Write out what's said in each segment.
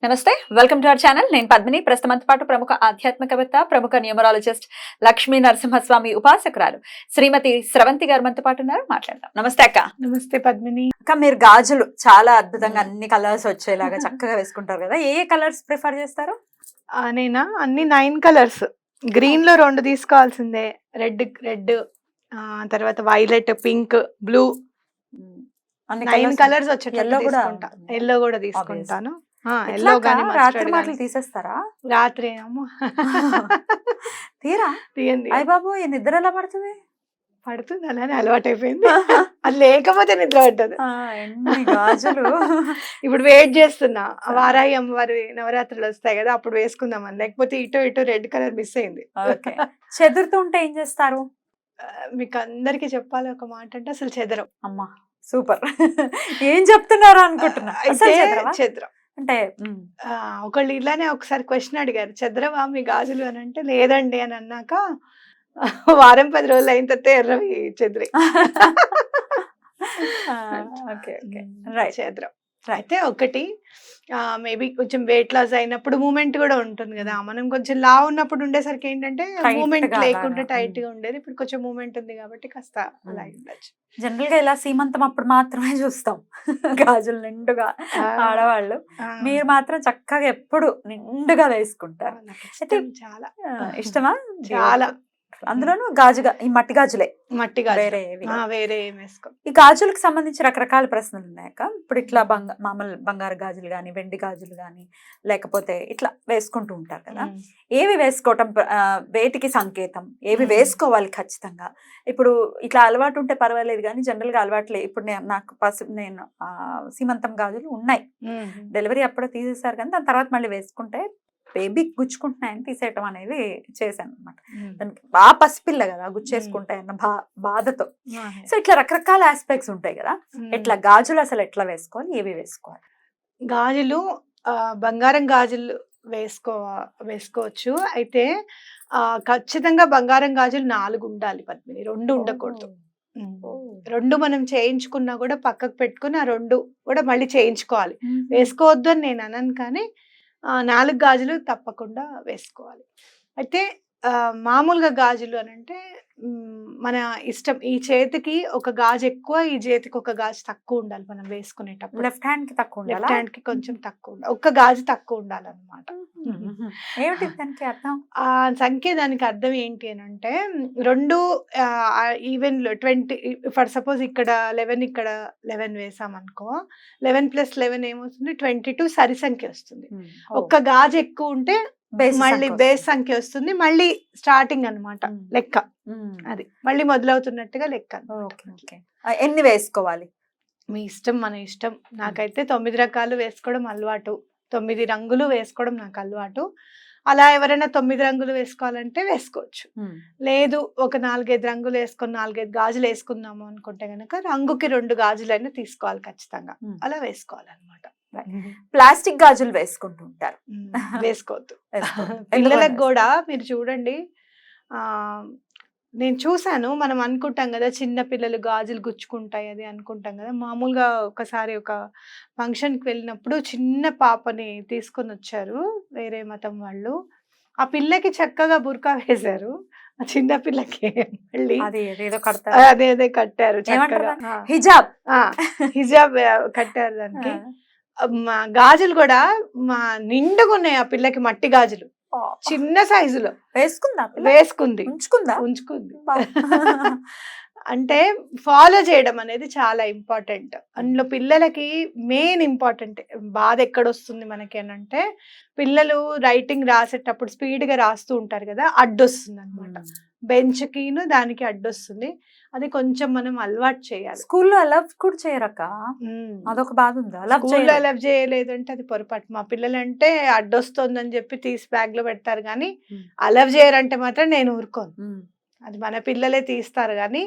నమస్తే, welcome to our channel. నేను పద్మిని. ప్రస్తుతంతో పాటు ప్రముఖ ఆధ్యాత్మికవేత్త, ప్రముఖ న్యూమరాలజిస్ట్, లక్ష్మీ నరసింహస్వామి ఉపాసకురాలు శ్రీమతి స్రవంతి గారు మనతో పాటు ఉన్నారు. మాట్లాడదాం. నమస్తే అక్క. నమస్తే పద్మిని. అక్క, మీరు గాజులు చాలా అద్భుతంగా అన్ని కలర్స్ వచ్చేలాగా చక్కగా వేసుకుంటారు కదా, ఏ కలర్స్ ప్రిఫర్ చేస్తారు? నేనా అన్ని 9 కలర్స్. గ్రీన్ లో 2 తీసుకోవాల్సిందే. రెడ్ తర్వాత వైలెట్, పింక్, బ్లూ, 9 కలర్స్ వచ్చేటట్టు ఎల్లో కూడా తీసుకుంటాను. ఎల్లో గానీ రాత్రి మాటలు తీసేస్తారా? రాత్రి ఏమో తీరా తీయండి. అయ్య బాబు, నిద్ర ఎలా పడుతుంది? పడుతుంది, అలానే అలవాటు అయిపోయింది. అది లేకపోతే నిద్ర పడుతుంది. గాజులు ఇప్పుడు వెయిట్ చేస్తున్నా, వారాయి అమ్మవారి నవరాత్రులు వస్తాయి కదా, అప్పుడు వేసుకుందామని. లేకపోతే ఇటు రెడ్ కలర్ మిస్ అయింది. చెదురుతూ ఉంటే ఏం చేస్తారు? మీకు అందరికి చెప్పాలి ఒక మాట అంటే, అసలు చెదరం. అమ్మా సూపర్, ఏం చెప్తున్నారు అనుకుంటున్నా. చెదరం అంటే ఒకళ్ళు ఇలానే ఒకసారి క్వశ్చన్ అడిగారు, చెదరవా మీ గాజులు అని అంటే, లేదండి అని అన్నాక వారం 10 రోజులు అయిన తర్వాత ఎర్రవి చెదిరి. చెదరం అయితే ఒకటి మేబీ కొంచెం వెయిట్ లాస్ అయినప్పుడు మూమెంట్ కూడా ఉంటుంది కదా. మనం కొంచెం లా ఉన్నప్పుడు ఉండేసరికి ఏంటంటే మూమెంట్ లేకుండా టైట్ గా ఉండేది. ఇప్పుడు కొంచెం మూమెంట్ ఉంది కాబట్టి కాస్త అలా ఉండొచ్చు. జనరల్ గా ఇలా సీమంతం అప్పుడు మాత్రమే చూస్తాం గాజులు నిండుగా ఆడవాళ్ళు. మీరు మాత్రం చక్కగా ఎప్పుడు నిండుగా వేసుకుంటారు. చాలా ఇష్టమా? చాలా. అందులోనూ గాజుగా ఈ మట్టి గాజులే, మట్టి గాజు వేరే ఏం వేసుకో. ఈ గాజులకు సంబంధించి రకరకాల ప్రశ్నలు ఉన్నాయక్క. ఇప్పుడు ఇట్లా మామూలు బంగారు గాజులు గాని, వెండి గాజులు గాని, లేకపోతే ఇట్లా వేసుకుంటూ ఉంటారు కదా. ఏవి వేసుకోవటం వేటికి సంకేతం, ఏవి వేసుకోవాలి ఖచ్చితంగా? ఇప్పుడు ఇట్లా అలవాటు ఉంటే పర్వాలేదు కానీ జనరల్ గా అలవాట్లే. ఇప్పుడు నేను సీమంతం గాజులు ఉన్నాయి, డెలివరీ అప్పుడే తీసేసారు కానీ దాని తర్వాత మళ్ళీ వేసుకుంటే బేబీ గుచ్చుకుంటున్నాయని తీసేయటం అనేది చేశాను అనమాట. దానికి బాగా పసిపిల్ల కదా, గుచ్చేసుకుంటాయన్న బాధతో. సో ఇట్లా రకరకాల ఆస్పెక్ట్స్ ఉంటాయి కదా. ఎట్లా గాజులు అసలు ఎట్లా వేసుకోవాలి, ఏవి వేసుకోవాలి? గాజులు బంగారం గాజులు వేసుకోవచ్చు. అయితే ఖచ్చితంగా బంగారం గాజులు 4 ఉండాలి పద్మిని, 2 ఉండకూడదు. 2 మనం చేయించుకున్నా కూడా పక్కకు పెట్టుకుని ఆ 2 కూడా మళ్ళీ చేయించుకోవాలి. వేసుకోవద్దు అని నేను అనను, కానీ 4 గాజులు తప్పకుండా వేసుకోవాలి. అయితే మామూలుగా గాజులు అని అంటే మన ఇష్టం. ఈ చేతికి ఒక గాజు ఎక్కువ, ఈ చేతికి ఒక గాజు తక్కువ ఉండాలి మనం వేసుకునేటప్పుడు. లెఫ్ట్ హ్యాండ్ కి తక్కువ, లెఫ్ట్ హ్యాండ్ కి కొంచెం తక్కువ ఉండాలి, ఒక్క గాజు తక్కువ ఉండాలన్నమాట. ఏమిటి దానికి అర్థం? ఆ సంఖ్య దానికి అర్థం ఏంటి అని అంటే, 2 ఈవెన్ 20 ఫర్ సపోజ్ ఇక్కడ 11 ఇక్కడ 11 వేసాం అనుకో, 11 + 11 ఏమవుతుంది? 22 సరి సంఖ్య వస్తుంది. ఒక్క గాజు ఎక్కువ ఉంటే మళ్ళీ బేస్ సంఖ్య వస్తుంది, మళ్ళీ స్టార్టింగ్ అన్నమాట లెక్క. అది మళ్ళీ మొదలవుతున్నట్టుగా లెక్క. ఎన్ని వేసుకోవాలి? మీ ఇష్టం, మన ఇష్టం. నాకైతే 9 రకాలు వేసుకోవడం అలవాటు, 9 రంగులు వేసుకోవడం నాకు అలవాటు. అలా ఎవరైనా 9 రంగులు వేసుకోవాలంటే వేసుకోవచ్చు. లేదు ఒక 4-5 రంగులు వేసుకొని 4-5 గాజులు వేసుకుందాము అనుకుంటే గనక రంగుకి 2 గాజులైనా తీసుకోవాలి ఖచ్చితంగా. అలా వేసుకోవాలన్నమాట. ప్లాస్టిక్ గాజులు వేసుకుంటూ ఉంటారు, వేసుకోవద్దు. పిల్లలకు కూడా మీరు చూడండి, నేను చూసాను. మనం అనుకుంటాం కదా చిన్న పిల్లలు గాజులు గుచ్చుకుంటాయి అది అనుకుంటాం కదా. మామూలుగా ఒకసారి ఒక ఫంక్షన్కి వెళ్ళినప్పుడు చిన్న పాపని తీసుకొని వచ్చారు వేరే మతం వాళ్ళు. ఆ పిల్లకి చక్కగా బుర్కా వేశారు, ఆ చిన్న పిల్లకి మళ్ళీ అదేదో కట్టారు, హిజాబ్ కట్టారు దానికి. గాజులు కూడా నిండుగా ఉన్నాయి ఆ పిల్లకి, మట్టి గాజులు చిన్న సైజులో వేసుకుంది, ఉంచుకుంది. అంటే ఫాలో చేయడం అనేది చాలా ఇంపార్టెంట్. అందులో పిల్లలకి మెయిన్ ఇంపార్టెంట్ బాధ ఎక్కడొస్తుంది మనకి అని అంటే, పిల్లలు రైటింగ్ రాసేటప్పుడు స్పీడ్ గా రాస్తూ ఉంటారు కదా, అడ్డొస్తుంది అనమాట. బెంచ్ కిను దానికి అడ్డొస్తుంది. అది కొంచెం మనం అలవాటు చేయాలి. స్కూల్లో అలవ్ కూడా చేయరక్క, అదొక బాధ ఉంది. స్కూల్లో అలవ్ చేయలేదంటే అది పొరపాటు. మా పిల్లలు అంటే అడ్డొస్తుందని చెప్పి తీసి బ్యాగ్ లో పెడతారు, కానీ అలవ్ చేయరంటే మాత్రం నేను ఊరుకోను. అది మన పిల్లలే తీస్తారు, కానీ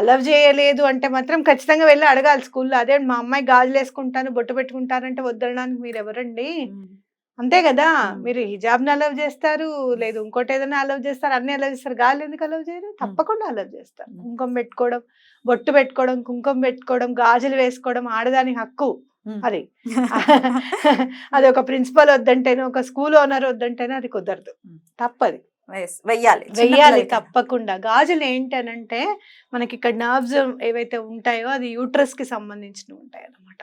అలవ్ చేయలేదు అంటే మాత్రం ఖచ్చితంగా వెళ్ళి అడగాలి స్కూల్లో. అదే మా అమ్మాయి గాజులు వేసుకుంటాను, బొట్టు పెట్టుకుంటానంటే వద్దనడానికి మీరు ఎవరండి? అంతే కదా. మీరు హిజాబ్ని అలవ్ చేస్తారు, లేదు ఇంకోటి ఏదైనా అలవ్ చేస్తారు, అన్ని అలవ్ చేస్తారు, గాలి ఎందుకు అలవ్ చేయరు? తప్పకుండా అలవ్ చేస్తారు. కుంకుమ పెట్టుకోవడం, బొట్టు పెట్టుకోవడం, కుంకుమ పెట్టుకోవడం, గాజులు వేసుకోవడం ఆడదాని హక్కు. ఉమ్. అది అది ఒక ప్రిన్సిపల్ వద్దంటేనే, ఒక స్కూల్ ఓనర్ వద్దంటేనే అది కుదరదు, ఉమ్. తప్పది. వెయ్యాలి చిన్న వెయ్యాలి పిల్లలకి. తప్పకుండా. గాజులు ఏంటనంటే మనకి ఇక్కడ నర్వ్స్ ఏవైతే ఉంటాయో అది యూట్రస్ కి సంబంధించినవి ఉంటాయి అన్నమాట.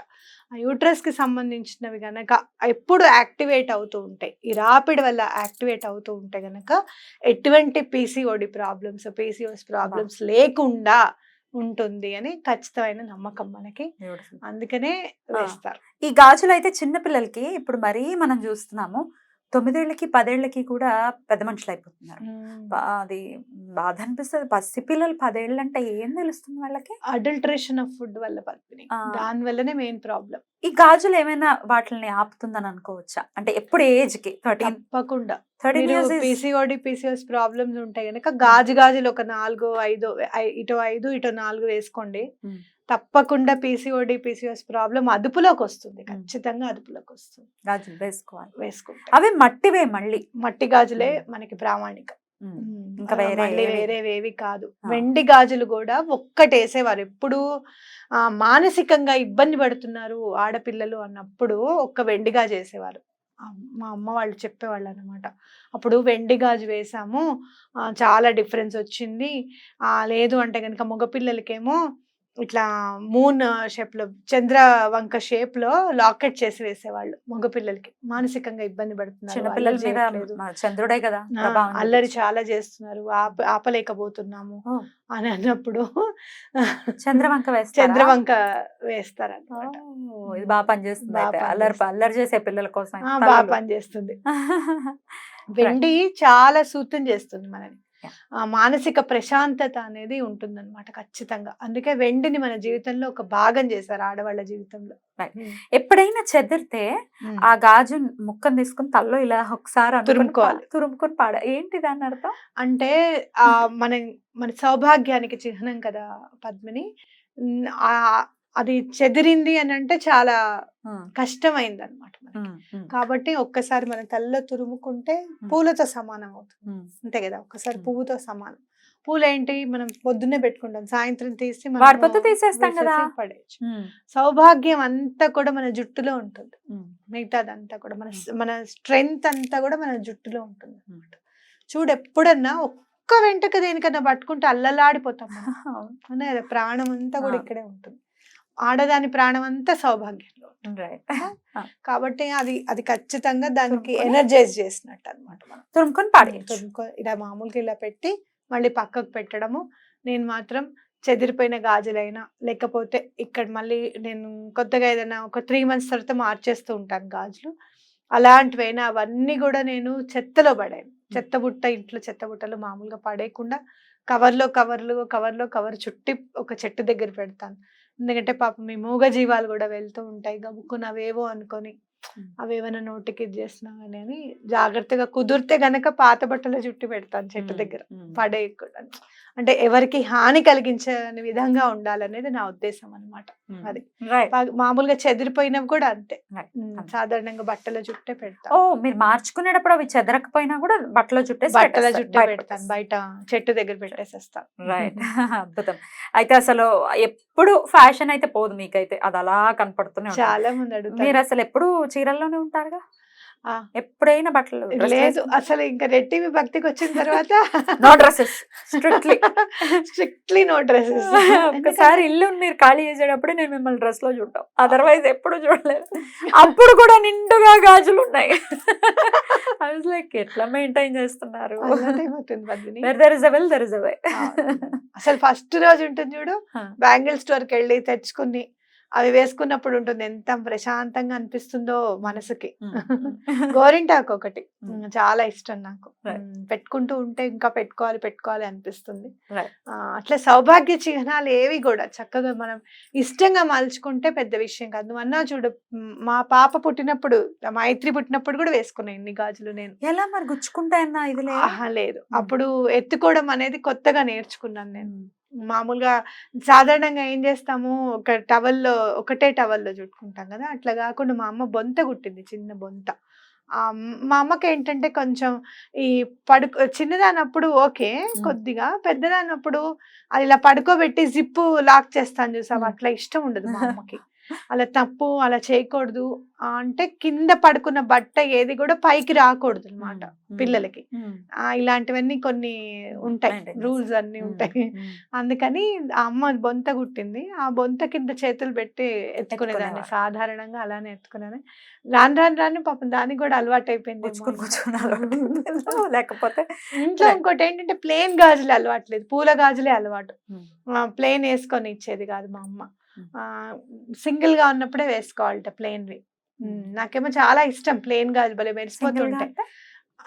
ఆ యూట్రస్ కి సంబంధించినవి గనక ఎప్పుడు యాక్టివేట్ అవుతూ ఉంటాయి, ఈ రాపిడ్ వల్ల యాక్టివేట్ అవుతూ ఉంటే గనక ఎటువంటి పీసీఓడి ప్రాబ్లమ్స్, పీసీఓఎస్ ప్రాబ్లమ్స్ లేకుండా ఉంటుంది అని ఖచ్చితమైన నమ్మకం మనకి. Beautiful. అందుకనే వేస్తారు. ఈ గాజులు అయితే చిన్న పిల్లలకి ఇప్పుడు మరీ మనం చూస్తున్నాము 9 ఏళ్ళకి 10 ఏళ్ళకి కూడా పెద్ద మనుషులు అయిపోతున్నారు. అది బాధ అనిపిస్తుంది. పసిపిల్లలు 10 ఏళ్ళు అంటే ఏం తెలుస్తుంది వాళ్ళకి? అడల్టరేషన్ ఆఫ్ ఫుడ్ వల్ల పద్మిని, ఆ, దాని వల్లనే మెయిన్ ప్రాబ్లం. ఈ గాజులు ఏమైనా వాటిని ఆపుతుందని అనుకోవచ్చా? అంటే ఎప్పుడు ఏజ్ కి 13 తప్పకుండా 13 మీరు years is PCOD PCS problems ఉంటాయి కనుక గాజులు ఒక 4-5 ఇటు 5 ఇటు 4 వేసుకోండి. ఉమ్. తప్పకుండా పీసీఓడి పీసీఎస్ ప్రాబ్లం అదుపులోకి వస్తుంది, ఖచ్చితంగా అదుపులోకి వస్తుంది గాజులు వేసుకోవాలి. వేసుకుంటే. అవి మట్టివే మళ్ళీ. మట్టి గాజులే మనకి ప్రామాణికం, ఇంకా వేరే మళ్ళీ ఏవి? వేరేవేవి కాదు. ఆ. వెండి గాజులు కూడా ఒక్కటేసేవారు ఎప్పుడు మానసికంగా ఇబ్బంది పడుతున్నారు ఆడపిల్లలు అన్నప్పుడు ఒక్క వెండి గాజు వేసేవారు. మా అమ్మ వాళ్ళు చెప్పేవాళ్ళు అనమాట. అప్పుడు వెండి గాజు వేసాము, చాలా డిఫరెన్స్ వచ్చింది. లేదు అంటే కనుక మగపిల్లలకేమో ఇట్లా మూన్ షేప్ లో, చంద్రవంక షేప్ లో లాకెట్ చేసి వేసేవాళ్ళు మగపిల్లలకి. మానసికంగా ఇబ్బంది పడుతున్నారు, చిన్నపిల్లల అల్లరి మీద చేయట్లేదు, చంద్రుడే కదా ప్రభావం అల్లరి చూపించేది. చాలా చేస్తున్నారు, ఆపలేకపోతున్నాము ఓ, అని అన్నప్పుడు చంద్రవంక వేస్తారా? చంద్రవంక వేస్తారన్నమాట. ఓ, ఇది బాగా పనిచేస్తుంది. బాగా అయితే పనిచేస్తుంది. అల్లరి చేసే పిల్లల కోసం బాగా తల్లులు. పనిచేస్తుంది. వెండి చాలా సూతం చేస్తుంది మనని. Yeah. మానసిక ప్రశాంతత అనేది ఉంటుందన్నమాట ఖచ్చితంగా. అందుకే వెండిని మన జీవితంలో ఒక భాగం చేశారు ఆడవాళ్ళ జీవితంలో. Right. ఎప్పుడైనా చెదిరితే ఆ గాజు ముక్కను తీసుకుని తల్లో ఇలా ఒకసారి అనుకుని తురుముకోవాలి. తురుముకొని ఏంటి దాని అర్థం? అంటే మన మన సౌభాగ్యానికి చిహ్నం కదా పద్మిని. అది చెదిరింది అని అంటే చాలా కష్టమైంది అనమాట మనకి. కాబట్టి ఒక్కసారి మన తలలో తురుముకుంటే పూలతో సమానం అవుతుంది, అంతే కదా. ఒక్కసారి పువ్వుతో సమానం. పూలు ఏంటి, మనం పొద్దున్నే పెట్టుకుంటాం, సాయంత్రం తీసి వాడిపోతే తీసేస్తాం కదా. పడేయచ్చు. సౌభాగ్యం అంతా కూడా మన జుట్టులో ఉంటుంది, మిగతాదంతా కూడా మన స్ట్రెంగ్త్ అంతా కూడా మన జుట్టులో ఉంటుంది అనమాట. చూడు, ఎప్పుడన్నా ఒక్క వెంటక దేనికన్నా పట్టుకుంటే అల్లలాడిపోతాం మనం. అదే ప్రాణం అంతా కూడా ఇక్కడే ఉంటుంది. ఆడదాని ప్రాణం అంతా సౌభాగ్యంలో ఉంటుంది. కాబట్టి అది ఖచ్చితంగా దానికి ఎనర్జైజ్ చేసినట్టు అనమాట. మనం తురుముకొని ఇలా మామూలుగా ఇలా పెట్టి మళ్ళీ పక్కకు పెట్టడము. నేను మాత్రం చెదిరిపోయిన గాజులైనా, లేకపోతే ఇక్కడ మళ్ళీ నేను కొత్తగా ఏదైనా ఒక 3 months తర్వాత మార్చేస్తూ ఉంటాను గాజులు, అలాంటివైనా అవన్నీ కూడా నేను చెత్తలో పడాను. చెత్తబుట్ట, ఇంట్లో చెత్తబుట్టలు మామూలుగా పడేయకుండా కవర్ చుట్టి ఒక చెట్టు దగ్గర పెడతాను. ఎందుకంటే పాపం మీ మూగ జీవాలు కూడా వెళ్తూ ఉంటాయి, గబుక్కుని అవేవో అనుకొని అవేమైనా నోటికి ఇది చేసినా అని జాగ్రత్తగా, కుదిరితే గనక పాత బట్టలు చుట్టి పెడతాను చెట్టు దగ్గర, పడేయకుండా. అంటే ఎవరికి హాని కలిగించని విధంగా ఉండాలనేది నా ఉద్దేశం అన్నమాట. అది మామూలుగా చెదిరిపోయినవి కూడా అంతే, సాధారణంగా బట్టల చుట్టే పెడతాను. మీరు మార్చుకునేటప్పుడు అవి చెదరకపోయినా కూడా బట్టల చుట్టే పెడతాను, బయట చెట్టు దగ్గర పెట్టేసేస్తాను. రైట్. అద్భుతం. అయితే అసలు ఎప్పుడు ఫ్యాషన్ అయితే పోదు మీకైతే, అది అలా కనపడుతూనే చాలా మంది అడుగుతారు. మీరు అసలు ఎప్పుడు చీరల్లోనే ఉంటారుగా? ఎప్పుడైనా బట్టలు లేదు, అసలు ఇంకా రెట్టివి భక్తికి వచ్చిన తర్వాత no dresses, strictly no dresses. ఒకసారి ఇల్లు మీరు ఖాళీ చేసేటప్పుడు నేను మిమ్మల్ని డ్రెస్ లో చూడటం, అదర్వైజ్ ఎప్పుడు చూడలేదు. అప్పుడు కూడా నిండుగా గాజులు ఉన్నాయి. లైక్ ఎట్లా మెయింటైన్ చేస్తున్నారు? అసలు ఫస్ట్ రోజు ఉంటుంది చూడు, బ్యాంగిల్ స్టోర్ కి వెళ్ళి తెచ్చుకుని అవి వేసుకున్నప్పుడు ఉంటుంది ఎంత ప్రశాంతంగా అనిపిస్తుందో మనసుకి. గోరింటాకు ఒకటి చాలా ఇష్టం నాకు, పెట్టుకుంటూ ఉంటే ఇంకా పెట్టుకోవాలి అనిపిస్తుంది. అట్లా సౌభాగ్య చిహ్నాలు ఏవి కూడా చక్కగా మనం ఇష్టంగా మలుచుకుంటే పెద్ద విషయం కాదు. నువ్వు అన్నా చూడు, మా పాప పుట్టినప్పుడు, మైత్రి పుట్టినప్పుడు కూడా వేసుకున్నా ఇన్ని గాజులు నేను. ఎలా మరి గుచ్చుకుంటాయన్నా? ఇది లేదు, అప్పుడు ఎత్తుకోవడం అనేది కొత్తగా నేర్చుకున్నాను నేను. మామూలుగా సాధారణంగా ఏం చేస్తాము, ఒకటే టవల్లో చుట్టుకుంటాం కదా, అట్లా కాకుండా మా అమ్మ బొంత కుట్టింది, చిన్న బొంత. మా అమ్మకి ఏంటంటే కొంచెం ఈ చిన్నదానప్పుడు ఓకే, కొద్దిగా పెద్దదానప్పుడు అది ఇలా పడుకోబెట్టి జిప్పు లాక్ చేస్తాను చూసావు, అట్లా ఇష్టం ఉండదు మా అమ్మకి. అలా తప్పు, అలా చేయకూడదు. అంటే కింద పడుకున్న బట్ట ఏది కూడా పైకి రాకూడదు అన్నమాట పిల్లలకి. ఇలాంటివన్నీ కొన్ని ఉంటాయి, Maintenance. రూల్స్ అన్ని ఉంటాయి. అందుకని ఆ అమ్మ బొంత కుట్టింది, ఆ బొంత కింద చేతులు పెట్టి ఎత్తుకునేదాన్ని, ఎత్తుకునేవారు. సాధారణంగా అలానే ఎత్తుకునేదాన్ని. రాను రాను రాను పాపం దానికి కూడా అలవాటు అయిపోయింది. పుచ్చుకొని కూర్చొని అలవాటు లేకపోతే ఇంట్లో ఇంకోటి ఏంటంటే ప్లేన్ గాజులు అలవాట్లేదు, పూల గాజులే అలవాటు. ప్లేన్ వేసుకొని ఇచ్చేది కాదు మా అమ్మ. సింగిల్ గా ఉన్నప్పుడే వేసుకోవాలట ప్లేన్వి. నాకేమో చాలా ఇష్టం ప్లేన్ గాజులు, భలే సింగిల్ గా మెరిసిపోతుంటాయి. అంటే